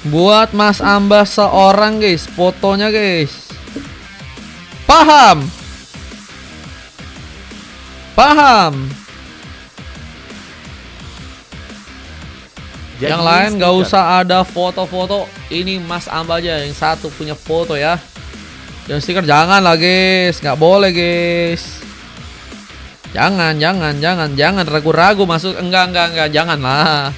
Buat Mas Amba seorang guys, fotonya guys. Paham? Paham. Yang lain gak usah ada foto-foto. Ini Mas Amba aja yang satu punya foto ya. Yang stiker jangan lah guys, nggak boleh guys. Jangan ragu-ragu masuk. Enggak, jangan lah.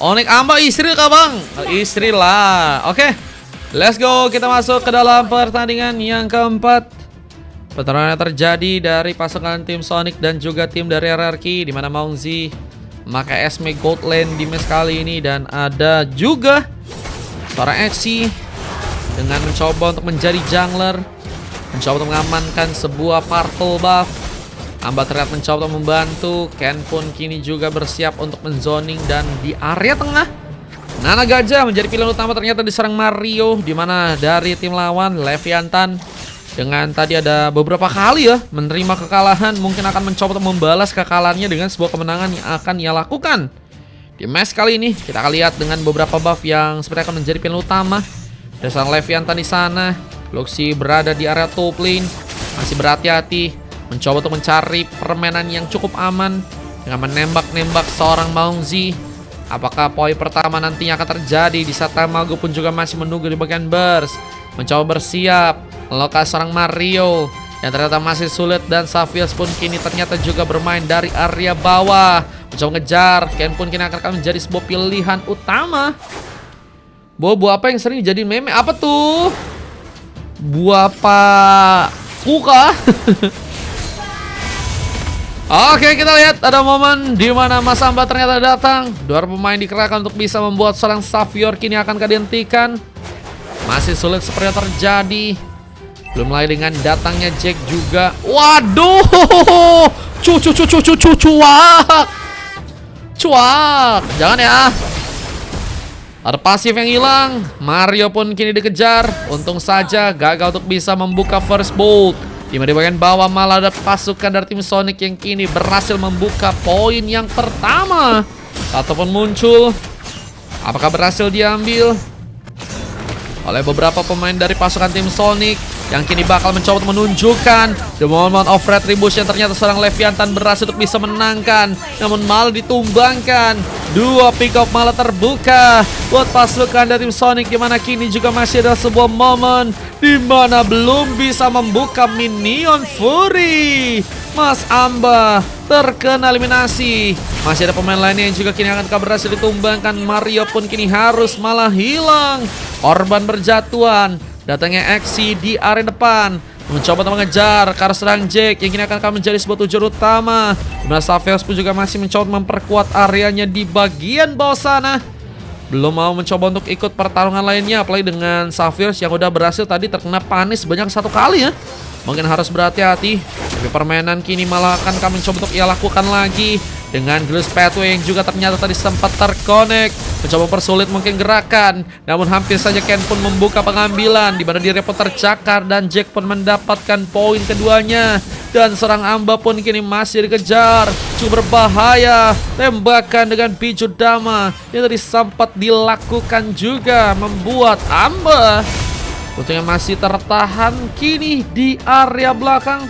Onyx Amba istri kah bang? Istri lah. Oke, let's go. Kita masuk ke dalam pertandingan yang keempat. Pertarungan yang terjadi dari pasukan tim Sonic dan juga tim dari RRQ, di mana Mongzi memakai Esme Gold Lane di match kali ini. Dan ada juga seorang Exi dengan mencoba untuk menjadi jungler, mencoba untuk mengamankan sebuah Purple buff. Amba terlihat mencoba untuk membantu. Ken pun kini juga bersiap untuk menzoning. Dan di area tengah, Nana Gajah menjadi pilihan utama, ternyata diserang Mario, dimana dari tim lawan Leviathan dengan tadi ada beberapa kali ya menerima kekalahan, mungkin akan mencoba untuk membalas kekalahannya dengan sebuah kemenangan yang akan ia lakukan. Di match kali ini kita akan lihat dengan beberapa buff yang seperti akan menjadi pilihan utama. Ada sang Leviathan di sana. Luxi berada di area top lane, masih berhati-hati, mencoba untuk mencari permainan yang cukup aman dengan menembak-nembak seorang Mongzi. Apakah poin pertama nantinya akan terjadi? Di saat Tamago pun juga masih menunggu di bagian burst, mencoba bersiap melokasi seorang Mario yang ternyata masih sulit. Dan Savias pun kini ternyata juga bermain dari area bawah, mencoba ngejar. Ken pun kini akan menjadi sebuah pilihan utama. Buah apa yang sering jadi meme? Apa tuh? Buah apa? Kuka? Oke, kita lihat ada momen di mana Mas Amba ternyata datang. Dua pemain dikerahkan untuk bisa membuat seorang Savior kini akan dihentikan. Masih sulit seperti yang terjadi. Belum lagi dengan datangnya Jack juga. Waduh, cuak. Jangan ya. Ada pasif yang hilang. Mario pun kini dikejar. Untung saja gagal untuk bisa membuka first bolt. Di bagian bawah malah ada pasukan dari tim Sonic yang kini berhasil membuka poin yang pertama. Ataupun muncul. Apakah berhasil diambil oleh beberapa pemain dari pasukan tim Sonic yang kini bakal mencoba untuk menunjukkan the moment of retribution. Ternyata seorang Leviathan berhasil untuk bisa menangkan, namun malah ditumbangkan. Dua pick up malah terbuka buat pasukan dari tim Sonic, dimana kini juga masih ada sebuah momen dimana belum bisa membuka minion Fury. Mas Amba terkena eliminasi. Masih ada pemain lainnya yang juga kini akan berhasil ditumbangkan. Mario pun kini harus malah hilang. Korban berjatuhan. Datangnya Exi di area depan, mencoba untuk mengejar ke arah serang Jack yang kini akan menjadi sebuah tujuan utama. Dimana Savios pun juga masih mencoba memperkuat areanya di bagian bawah sana. Belum mau mencoba untuk ikut pertarungan lainnya, apalagi dengan Savios yang udah berhasil tadi terkena panis sebanyak satu kali ya. Mungkin harus berhati-hati. Tapi permainan kini malah akan kami coba untuk ia lakukan lagi dengan Gliss Pathway yang juga ternyata tadi sempat terkonek, mencoba mempersulit mungkin gerakan. Namun hampir saja Ken pun membuka pengambilan, di mana dirinya pun tercakar dan Jack pun mendapatkan poin keduanya. Dan seorang Amba pun kini masih dikejar. Cukup berbahaya. Tembakan dengan biju dama yang tadi sempat dilakukan juga membuat Amba tentunya masih tertahan kini di area belakang,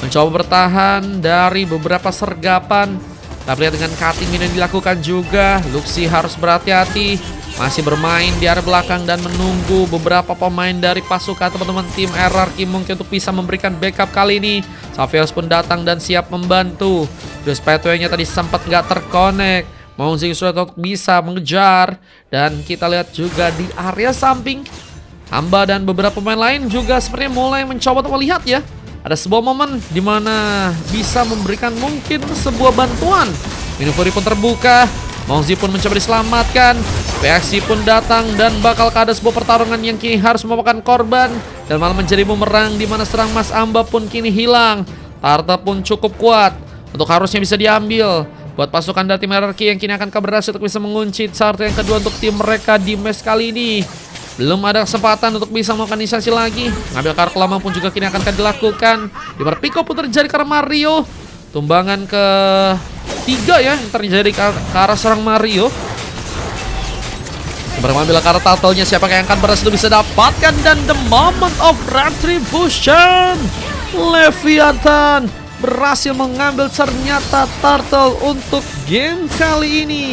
mencoba bertahan dari beberapa sergapan. Tapi lihat dengan cutting yang dilakukan juga, Luxi harus berhati-hati. Masih bermain di area belakang dan menunggu beberapa pemain dari pasukan teman-teman tim RRQ mungkin untuk bisa memberikan backup kali ini. Savios pun datang dan siap membantu. Gliss Pathway-nya tadi sempat nggak terkonek. Mongzi sudah untuk bisa mengejar. Dan kita lihat juga di area samping, Amba dan beberapa pemain lain juga sepertinya mulai mencoba untuk melihat ya. Ada sebuah momen di mana bisa memberikan mungkin sebuah bantuan. Minion Fury pun terbuka. Mongzi pun mencoba diselamatkan. PXC pun datang dan bakal ada sebuah pertarungan yang kini harus memakan korban dan malah menjadi bumerang, di mana serang Mas Amba pun kini hilang. Tarta pun cukup kuat untuk harusnya bisa diambil buat pasukan dari tim RRQ yang kini akan berhasil untuk bisa mengunci Tarta yang kedua untuk tim mereka di match kali ini. Belum ada kesempatan untuk bisa melakukan inisiasi lagi. Ngambil kartu lama pun juga kini akan dilakukan. Di Pico pun terjadi karena Mario. Tumbangan ke 3 ya yang terjadi ke arah serang Mario. Mengambil kartu turtle-nya, siapa yang akan berhasil bisa dapatkan, dan the moment of retribution. Leviathan berhasil mengambil ternyata turtle untuk game kali ini.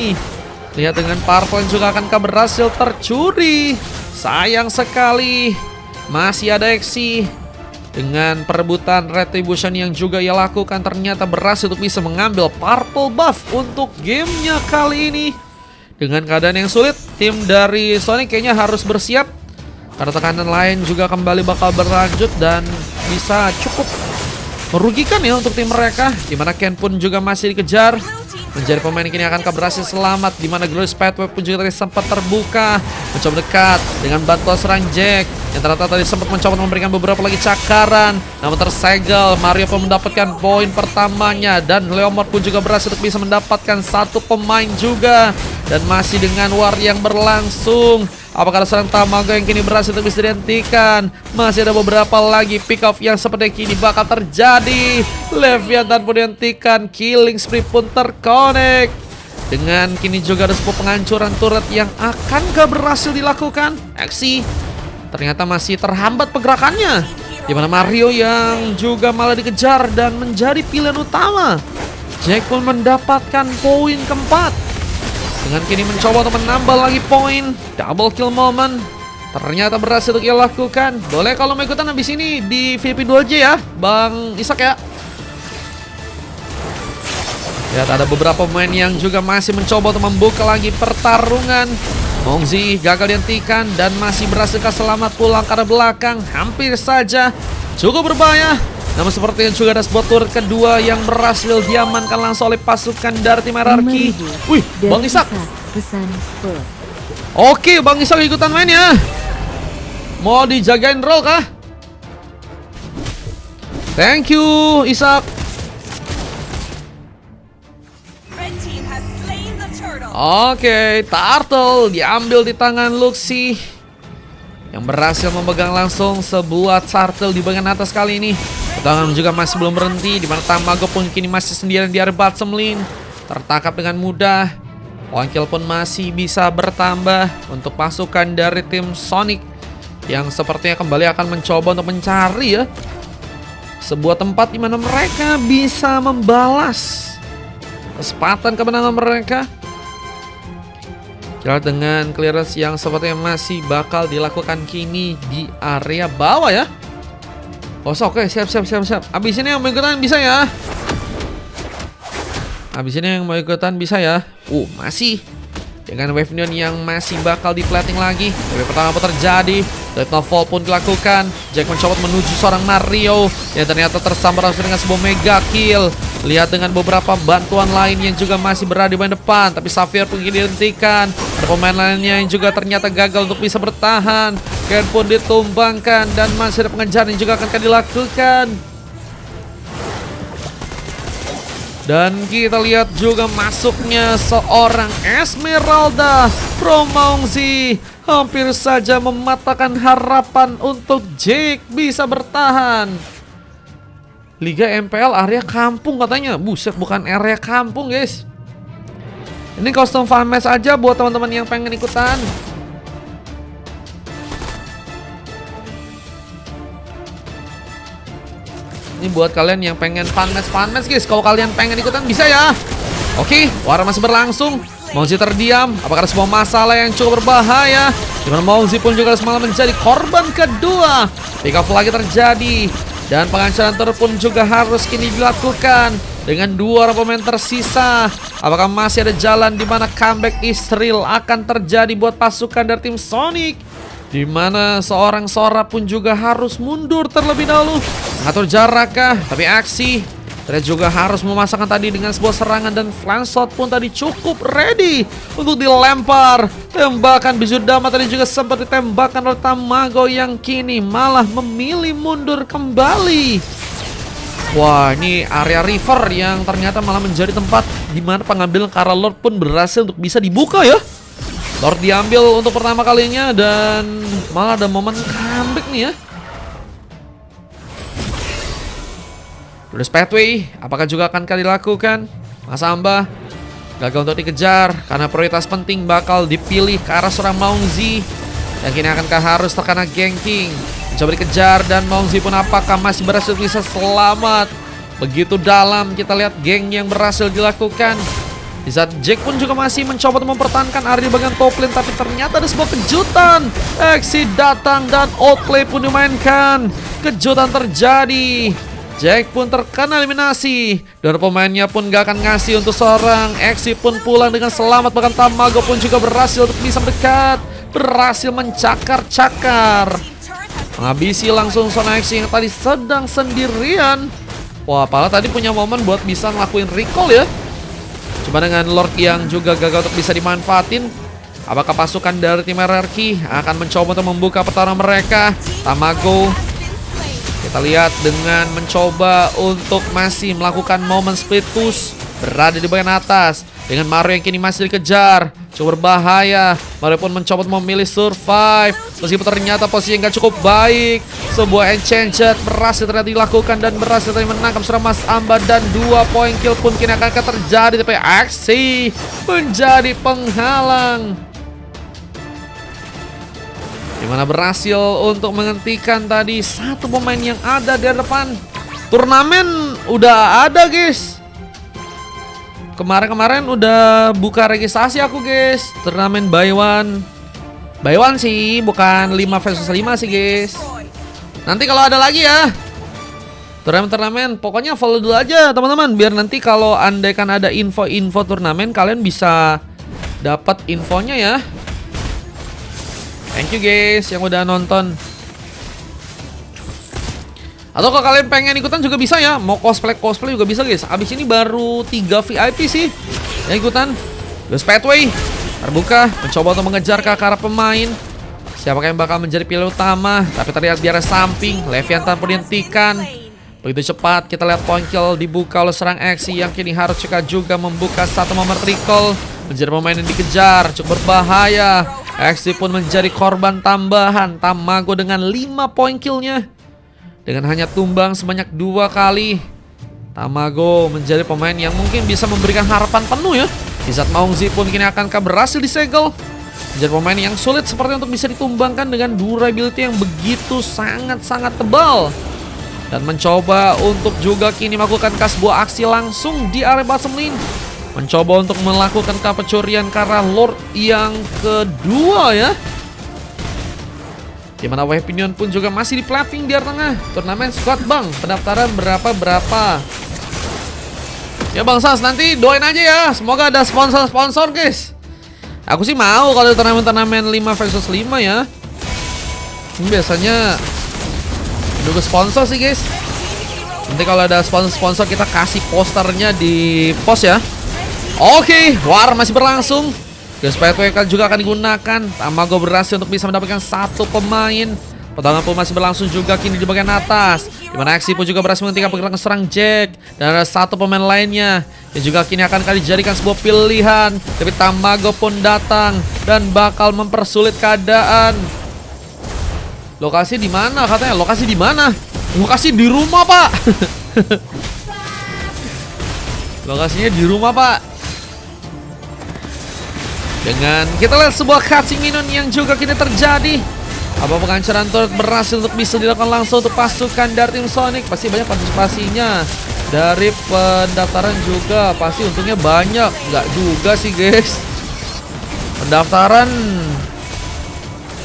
Lihat dengan purple yang juga akankah berhasil tercuri. Sayang sekali. Masih ada Exi. Dengan perebutan retribution yang juga ia lakukan, ternyata berhasil untuk bisa mengambil purple buff untuk gamenya kali ini. Dengan keadaan yang sulit, tim dari Sonic kayaknya harus bersiap karena tekanan lain juga kembali bakal berlanjut dan bisa cukup merugikan ya untuk tim mereka. Dimana Ken pun juga masih dikejar. Menjadi pemain kini akankah berhasil selamat, dimana Glorious Pathway pun juga tadi sempat terbuka. Mencoba dekat dengan bantuan serang Jack yang ternyata tadi sempat mencoba memberikan beberapa lagi cakaran, namun tersegel. Mario pun mendapatkan poin pertamanya, dan Leomord pun juga berhasil untuk bisa mendapatkan satu pemain juga. Dan masih dengan war yang berlangsung, apakah serang Tamago yang kini berhasil untuk bisa dihentikan? Masih ada beberapa lagi pick off yang seperti kini bakal terjadi. Leviathan pun dihentikan, killing spree pun terkonek. Dengan kini juga ada sebuah penghancuran turret yang akan gak berhasil dilakukan. Exi ternyata masih terhambat pergerakannya, dimana Mario yang juga malah dikejar dan menjadi pilihan utama. Jack pun mendapatkan poin keempat. Dengan kini mencoba untuk menambah lagi poin. Double kill moment ternyata berhasil untuk ia lakukan. Boleh kalau mau ikutan habis ini di VIP 2J ya Bang Isak ya. Lihat ada beberapa pemain yang juga masih mencoba untuk membuka lagi pertarungan. Mongzi gagal dihentikan dan masih berhasil selamat pulang ke arah belakang. Hampir saja cukup berbahaya. Namun sepertinya juga ada sebuah turret kedua yang berhasil diamankan langsung oleh pasukan dari tim hierarki. Wih, Bang Isak. Oke, Bang Isak ikutan main ya. Mau dijagain roll kah? Thank you, Isak. Oke, turtle diambil di tangan Luxi yang berhasil memegang langsung sebuah turtle di bagian atas kali ini. Pertarungan juga masih belum berhenti, di mana Tamago pun kini masih sendirian di area bottom lane, tertangkap dengan mudah. Point kill pun masih bisa bertambah untuk pasukan dari tim Sonic yang sepertinya kembali akan mencoba untuk mencari ya sebuah tempat di mana mereka bisa membalas kesempatan kemenangan mereka. Kita dengan clearance yang sepertinya masih bakal dilakukan kini di area bawah ya. Oke, siap. Abis ini yang mau ikutan bisa ya. Masih dengan wave neon yang masih bakal di plating lagi. Wave pertama apa terjadi? Little Fall pun dilakukan. Jack mencoba menuju seorang Mario yang ternyata tersambar langsung dengan sebuah mega kill. Lihat dengan beberapa bantuan lain yang juga masih berada di bagian depan, tapi Xavier pun dihentikan. Ada pemain lainnya yang juga ternyata gagal untuk bisa bertahan. Ken pun ditumbangkan dan masih ada pengejaran yang juga akan dilakukan. Dan kita lihat juga masuknya seorang Esmeralda from Mongzi. Hampir saja mematahkan harapan untuk Jake bisa bertahan. Liga MPL area kampung katanya. Buset, bukan area kampung guys. Ini custom fan match aja buat teman-teman yang pengen ikutan. Ini buat kalian yang pengen fan match guys. Kalau kalian pengen ikutan bisa ya. Oke, war masih berlangsung. Mongzi terdiam. Apakah ada sebuah masalah yang cukup berbahaya? Dimana Mongzi pun juga semalam menjadi korban kedua. Pick off lagi terjadi. Dan pengancaran turret pun juga harus kini dilakukan dengan dua orang pemain tersisa. Apakah masih ada jalan di mana comeback Israel akan terjadi buat pasukan dari tim Sonic? Di mana seorang Sora pun juga harus mundur terlebih dahulu. Mengatur jarak kah? Tapi aksi ternyata juga harus memasangkan tadi dengan sebuah serangan, dan flank shot pun tadi cukup ready untuk dilempar. Tembakan Bizudama tadi juga sempat ditembakkan oleh Tamago yang kini malah memilih mundur kembali. Wah, ini area river yang ternyata malah menjadi tempat di mana pengambilan Kara Lord pun berhasil untuk bisa dibuka ya. Lord diambil untuk pertama kalinya dan malah ada momen comeback nih ya. Glorious Pathway, apakah juga akan dilakukan? Mas Amba gagal untuk dikejar karena prioritas penting bakal dipilih ke arah seorang Maungzi. Dan kini akankah harus terkena ganking? Coba dikejar dan Maungzi pun apakah masih berhasil bisa selamat? Begitu dalam kita lihat geng yang berhasil dilakukan. Di saat Jack pun juga masih mencoba untuk mempertahankan area di bagian top lane, tapi ternyata ada sebuah kejutan. Exit datang dan outplay pun dimainkan. Kejutan terjadi. Jack pun terkena eliminasi dan pemainnya pun gak akan ngasih untuk seorang. Exit pun pulang dengan selamat, bahkan Tamago pun juga berhasil untuk bisa mendekat, berhasil mencakar-cakar, menghabisi langsung seorang Exit yang tadi sedang sendirian. Wah, Pala tadi punya momen buat bisa ngelakuin recall ya. Cuma dengan Lord yang juga gagal untuk bisa dimanfaatin. Apakah pasukan dari tim RRQ akan mencoba untuk membuka pertarungan mereka? Tamago kita lihat dengan mencoba untuk masih melakukan momen split push, berada di bagian atas dengan Mario yang kini masih dikejar. Cukup berbahaya. Mario pun mencoba memilih survive meskipun ternyata posisi yang gak cukup baik. Sebuah enchanted berhasil ternyata dilakukan dan berhasil ternyata menangkap seorang Mas Amba, dan 2 poin kill pun kini akan terjadi, tapi aksi menjadi penghalang, dimana berhasil untuk menghentikan tadi satu pemain yang ada di depan. Turnamen udah ada guys. Kemarin udah buka registrasi aku guys. Turnamen by one sih, bukan 5 versus 5 sih guys. Nanti kalau ada lagi ya turnamen, pokoknya follow dulu aja teman-teman, biar nanti kalau andaikan ada info-info turnamen kalian bisa dapat infonya ya. Thank you guys yang udah nonton. Atau kalau kalian pengen ikutan juga bisa ya. Mau cosplay juga bisa guys. Abis ini baru 3 VIP sih yang ikutan. Ghost Pathway terbuka, mencoba untuk mengejar ke arah pemain. Siapakah yang bakal menjadi pilihan utama? Tapi terlihat di arah samping, Leviathan pun dihentikan. Begitu cepat kita lihat point kill dibuka oleh serang Exi yang kini harus juga membuka satu momen recall. Menjadi pemain yang dikejar, cukup berbahaya. Exi pun menjadi korban tambahan. Tamago dengan 5 poin killnya, dengan hanya tumbang sebanyak 2 kali. Tamago menjadi pemain yang mungkin bisa memberikan harapan penuh ya. Di saat Maungzi pun kini akankah berhasil disegel. Menjadi pemain yang sulit seperti untuk bisa ditumbangkan dengan durability yang begitu sangat-sangat tebal. Dan mencoba untuk juga kini melakukan sebuah aksi langsung di area bottom lane. Mencoba untuk melakukan pencurian karena Lord yang kedua ya. Dimana Wepinion pun juga masih di flapping di area tengah. Turnamen squad bang, pendaftaran berapa? Ya Bang Sans, nanti doain aja ya, semoga ada sponsor guys. Aku sih mau kalau turnamen 5 versus 5 ya. Ini biasanya nunggu sponsor sih guys. Nanti kalau ada sponsor kita kasih posternya di post ya. Oke, war masih berlangsung. Ghost Pathway juga akan digunakan. Tamago berhasil untuk bisa mendapatkan satu pemain. Pertarungan pun masih berlangsung juga kini di bagian atas, dimana Exi pun juga berhasil menghentikan pergerakan serang Jack. Dan ada satu pemain lainnya yang juga kini akan dijadikan sebuah pilihan. Tapi Tamago pun datang dan bakal mempersulit keadaan. Lokasi di mana katanya? Lokasi di mana? Lokasi di rumah, Pak. Lokasinya di rumah, Pak. Dengan kita lihat sebuah cutscene minion yang juga kini terjadi. Apa pengancaran turret berhasil untuk bisa dilakukan langsung untuk pasukan dari tim Sonic. Pasti banyak partisipasinya. Dari pendaftaran juga pasti untungnya banyak. Nggak juga sih guys. Pendaftaran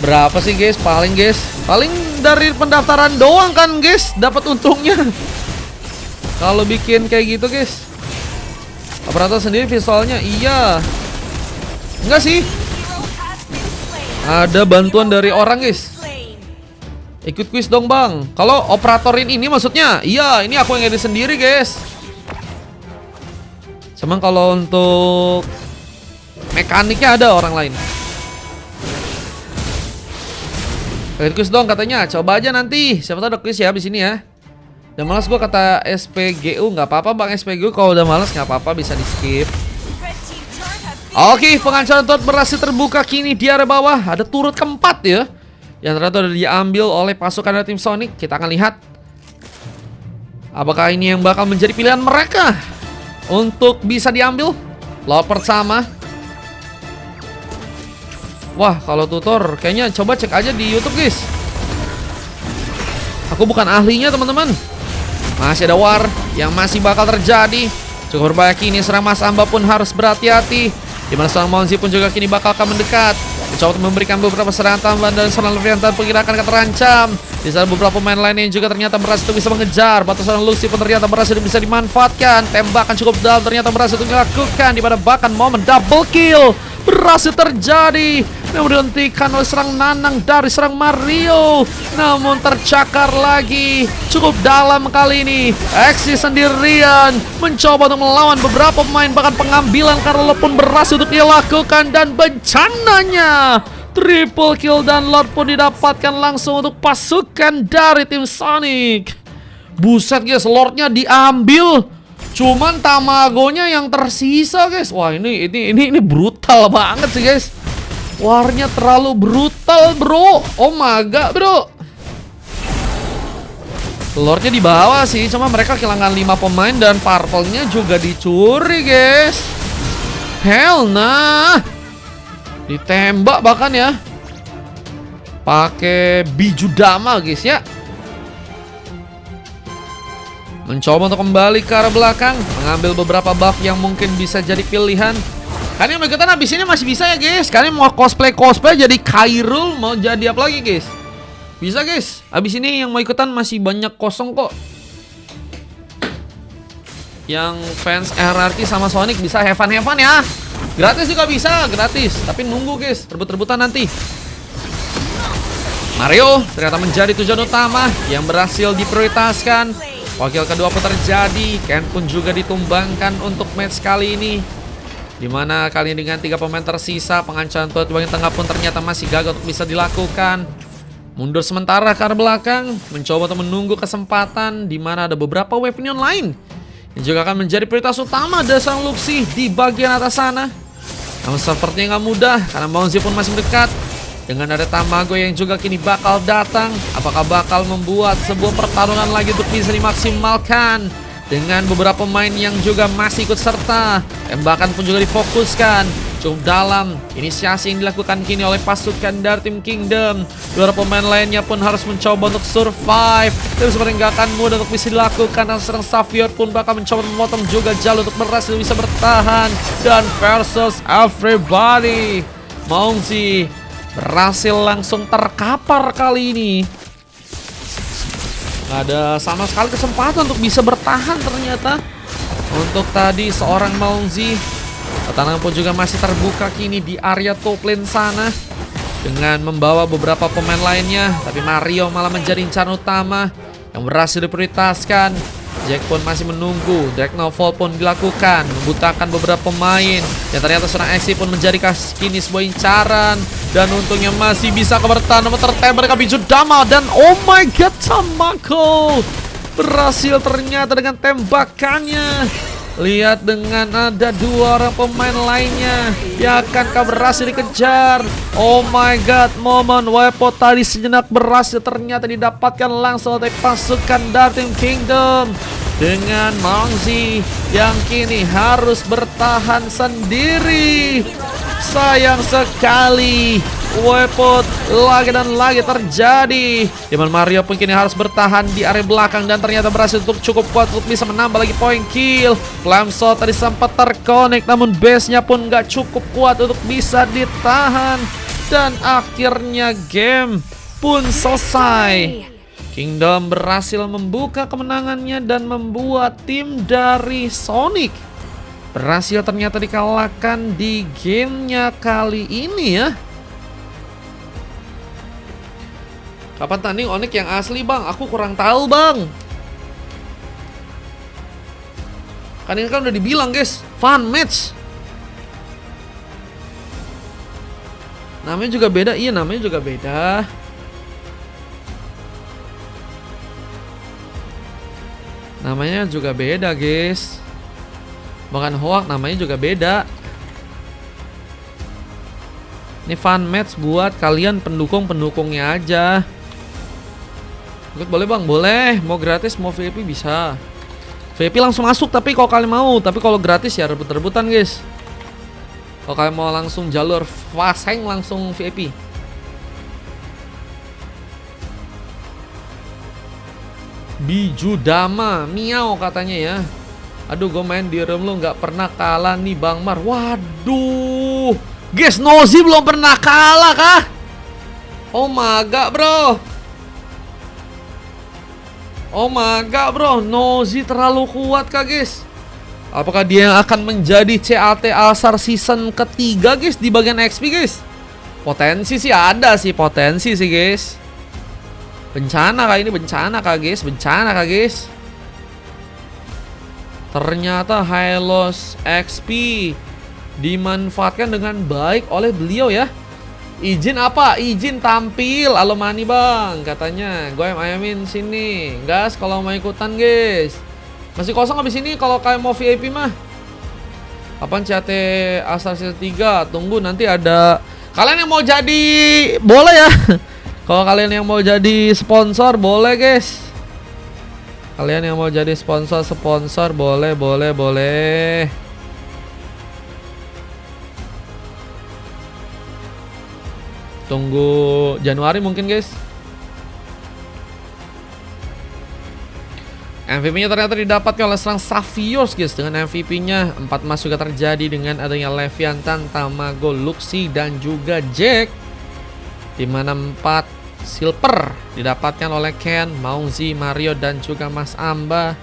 berapa sih guys? Paling dari pendaftaran doang kan guys dapat untungnya. Kalau bikin kayak gitu guys. Operator sendiri visualnya iya. Enggak sih. Ada bantuan dari orang guys. Ikut quiz dong bang. Kalau operatorin ini maksudnya, iya ini aku yang edit sendiri guys. Cuman kalau untuk mekaniknya ada orang lain. Ikut quiz dong katanya. Coba aja nanti. Siapa tahu ada quiz ya di sini ya. Udah malas gua kata SPGU, nggak apa-apa bang SPGU. Kalau udah malas nggak apa-apa, bisa di skip. Oke, pengancaran turret berhasil terbuka kini di area bawah. Ada turret keempat ya, yang ternyata sudah diambil oleh pasukan dari tim Sonic. Kita akan lihat apakah ini yang bakal menjadi pilihan mereka untuk bisa diambil. Loper sama. Wah, kalau tutor kayaknya coba cek aja di YouTube, guys. Aku bukan ahlinya, teman-teman. Masih ada war yang masih bakal terjadi. Cukup berbahaya kini, serang Mas Amba pun harus berhati-hati. Dimana seorang Monzi pun juga kini bakal akan mendekat. Mencoba untuk memberikan beberapa serangan tambahan dan serangan levian tanpa perkirakan akan terancam. Di sana beberapa pemain lain yang juga ternyata berhasil untuk bisa mengejar. Batasan Lucy pun ternyata berhasil bisa dimanfaatkan. Tembakan cukup dalam ternyata berhasil untuk dilakukan. Di mana bahkan momen double kill berhasil terjadi, namun dihentikan oleh serang Nanang dari serang Mario. Namun tercakar lagi. Cukup dalam kali ini. Exi sendirian mencoba untuk melawan beberapa pemain, bahkan pengambilan Carlo pun berhasil untuk dilakukan. Dan bencananya triple kill dan Lord pun didapatkan langsung untuk pasukan dari tim Sonic. Buset guys, Lordnya diambil. Cuman Tamagonya yang tersisa, guys. Wah, ini brutal banget sih, guys. Warnya terlalu brutal, bro. Oh my god, bro. Lordnya di bawah sih, cuma mereka kehilangan 5 pemain dan purple-nya juga dicuri, guys. Hell nah. Ditembak bahkan ya. Pakai Bijudama, guys ya. Mencoba untuk kembali ke arah belakang, mengambil beberapa buff yang mungkin bisa jadi pilihan. Kalian yang mau ikutan abis ini masih bisa ya, guys. Kalian mau cosplay jadi Khairul, mau jadi apa lagi, guys? Bisa, guys. Abis ini yang mau ikutan masih banyak kosong kok. Yang fans RRT sama Sonic bisa have fun ya. Gratis juga bisa, gratis. Tapi nunggu, guys, rebut-rebutan nanti. Mario ternyata menjadi tujuan utama yang berhasil diprioritaskan. Wakil kedua pun terjadi. Ken pun juga ditumbangkan untuk match kali ini. Dimana kali ini dengan 3 pemain tersisa, pengancaman turret bagian tengah pun ternyata masih gagal untuk bisa dilakukan. Mundur sementara ke arah belakang, mencoba untuk menunggu kesempatan. Dimana ada beberapa weapon lain yang juga akan menjadi prioritas utama dari sang Luxi di bagian atas sana. Namun sepertinya nggak mudah karena Monzi pun masih mendekat. Dengan ada Tamago yang juga kini bakal datang, apakah bakal membuat sebuah pertarungan lagi untuk bisa dimaksimalkan? Dengan beberapa pemain yang juga masih ikut serta, tembakan pun juga difokuskan. Cukup dalam, inisiasi yang dilakukan kini oleh pasukan dari tim Kingdom. Beberapa pemain lainnya pun harus mencoba untuk survive. Tapi seperti nggak akan mudah untuk bisa dilakukan. Dan serang Xavier pun bakal mencoba memotong juga jalur untuk berhasil bisa bertahan. Dan versus everybody, Monzi berhasil langsung terkapar kali ini. Gak ada sama sekali kesempatan untuk bisa bertahan ternyata. Untuk tadi seorang Monzi. Pertahanan pun juga masih terbuka kini di area top lane sana. Dengan membawa beberapa pemain lainnya. Tapi Mario malah menjadi incaran utama yang berhasil diprioritaskan. Jack pun masih menunggu. Drag Novel pun dilakukan, membutakan beberapa pemain. Yang ternyata serang Exi pun menjadi kini sebuah incaran. Dan untungnya masih bisa kebertahan. Namun tertembak dengan Bijudama. Dan oh my god, Tamago berhasil ternyata dengan tembakannya. Lihat dengan ada 2 orang pemain lainnya yang akan berhasil dikejar. Oh my god, momen Wepo tadi sejenak berhasil ternyata didapatkan langsung oleh pasukan dari tim Kingdom. Dengan Monzi yang kini harus bertahan sendiri. Sayang sekali, Wepo lagi dan lagi terjadi. Dimana Mario pun kini harus bertahan di area belakang. Dan ternyata berhasil untuk cukup kuat untuk bisa menambah lagi poin kill. Flame Shot tadi sempat terkonek, namun base-nya pun gak cukup kuat untuk bisa ditahan. Dan akhirnya game pun selesai. Kingdom berhasil membuka kemenangannya dan membuat tim dari Sonic berhasil ternyata dikalahkan di gamenya kali ini ya. Kapan tanding Onyx yang asli, bang? Aku kurang tahu, bang. Kan ini kan udah dibilang, guys, fun match. Namanya juga beda. Iya, namanya juga beda. Namanya juga beda, guys. Bahkan Hoak namanya juga beda. Ini fun match buat kalian pendukung-pendukungnya aja. Ikut boleh, bang? Boleh. Mau gratis, mau VIP bisa. VIP langsung masuk tapi kalau kalian mau. Tapi kalau gratis ya rebut-rebutan, guys. Kalau kalian mau langsung jalur fast hang, langsung VIP. Bijudama, miau katanya ya. Aduh, gue main di room lu nggak pernah kalah nih Bang Mar. Waduh, guys, Nozi belum pernah kalah kah? Oh my god bro. Oh my god bro, Nozi terlalu kuat kah guys? Apakah dia yang akan menjadi CAT Alsar season ketiga guys di bagian XP guys? Potensi sih ada sih, potensi sih guys. Bencana kah ini, bencana kah guys? Bencana kah guys? Ternyata Hylos XP dimanfaatkan dengan baik oleh beliau ya. Izin apa? Izin tampil Alomani bang, katanya. Gue ayamin sini, gas kalau mau ikutan guys. Masih kosong habis ini kalau kalian mau VIP mah. Kapan CAT Astar Season 3? Tunggu nanti ada. Kalian yang mau jadi boleh ya. Kalau kalian yang mau jadi sponsor boleh guys. Kalian yang mau jadi sponsor boleh, boleh. Tunggu Januari mungkin guys. MVP-nya ternyata didapatkan oleh serang Savios guys. Dengan MVP-nya 4 emas juga terjadi dengan adanya Leviathan, Tamago, Luxi dan juga Jack. Dimana 4 silver didapatkan oleh Ken, Mauzi, Mario dan juga Mas Amba.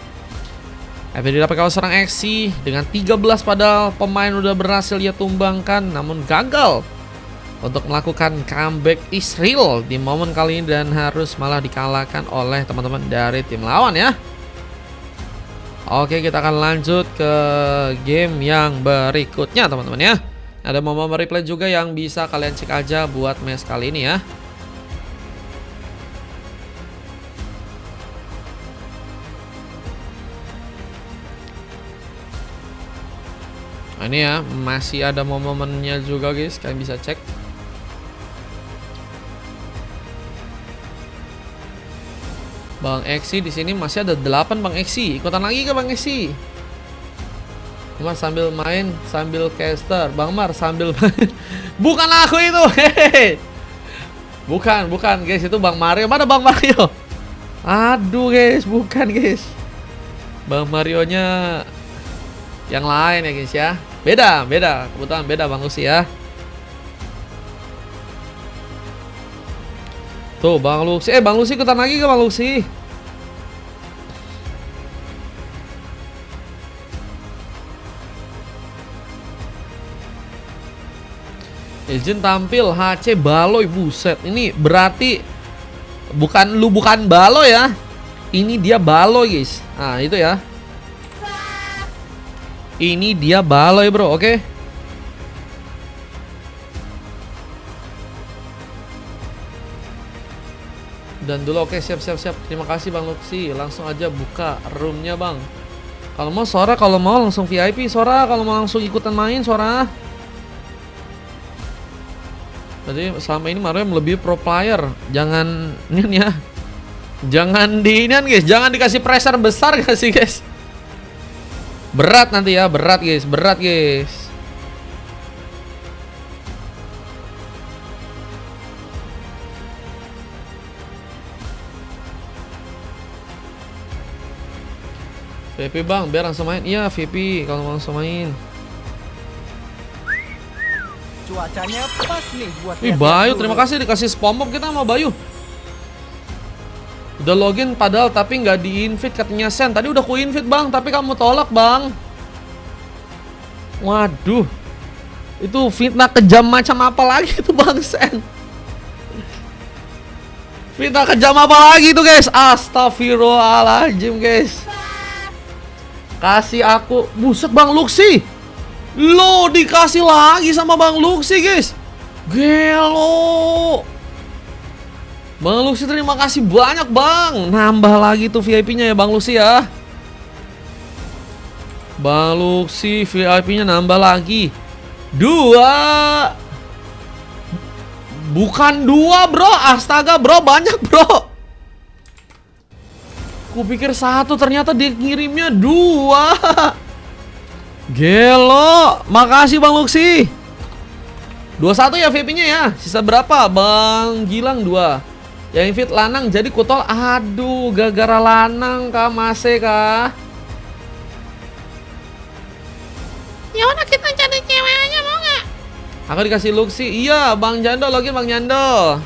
MVP didapatkan oleh serang Exi dengan 13 padahal pemain udah berhasil dia tumbangkan namun gagal untuk melakukan comeback Israel di momen kali ini dan harus malah dikalahkan oleh teman-teman dari tim lawan ya. Oke, kita akan lanjut ke game yang berikutnya teman-teman ya. Ada momen replay juga yang bisa kalian cek aja buat match kali ini ya. Nah, ini ya, masih ada momennya juga guys, kalian bisa cek. Bang Exi di sini masih ada 8 Bang Exi. Ikutan lagi ke Bang Exi? Bang Mar sambil main, sambil caster. Bang Mar sambil main. Bukan aku itu. Hehehe. Bukan guys, itu Bang Mario. Mana Bang Mario? Aduh guys, bukan guys. Bang Marionya yang lain ya guys ya. Beda. Kebetulan beda Bang Lucy ya. Tuh Bang Lucy, Bang Lucy ikutan lagi ke Bang Lucy. Izin tampil HC Baloy, buset. Ini berarti bukan Baloy ya. Ini dia Baloy guys. Nah itu ya. Ini dia Baloy bro, oke. Dan dulu oke, siap. Terima kasih Bang Luxi. Langsung aja buka roomnya Bang. Kalau mau Sora, kalau mau langsung VIP Sora, kalau mau langsung ikutan main Sora. Jadi selama ini Mario lebih pro player. Jangan ini ya. Jangan diinian guys, jangan dikasih pressure besar kasih guys. Berat nanti ya, berat guys. VP bang, biar langsung main. Iya VP kalau mau langsung main. Cuacanya pas nih buat. Ih Bayu, terima kasih dikasih spam bomb kita sama Bayu. Udah login padahal tapi nggak di invite katanya Sen. Tadi udah ku invite bang, tapi kamu tolak bang. Waduh, itu fitnah kejam macam apa lagi itu bang Sen? Fitnah kejam apa lagi itu guys? Astagfirullahaladzim guys. Kasih aku, buset Bang Luxi. Lo dikasih lagi sama Bang Luxi guys. Gelo. Bang Luxi terima kasih banyak bang. Nambah lagi tuh VIP-nya ya Bang Luxi ya. Bang Luxi VIP-nya nambah lagi 2. Bukan 2 bro. Astaga bro, banyak bro. Kupikir 1, ternyata dia ngirimnya 2. Gelo. Makasih Bang Luxi. 21 ya VP-nya ya. Sisa berapa? Bang Gilang 2. Yang invite lanang jadi kutol. Aduh, gara-gara lanang kah Mase kah? Ya udah kita cari cewek aja mau nggak? Aku dikasih Luxi. Iya, Bang Jando login Bang Jando.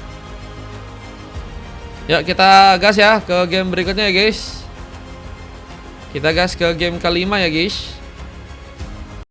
Yuk kita gas ya ke game berikutnya ya guys. Kita gas ke game kelima ya guys.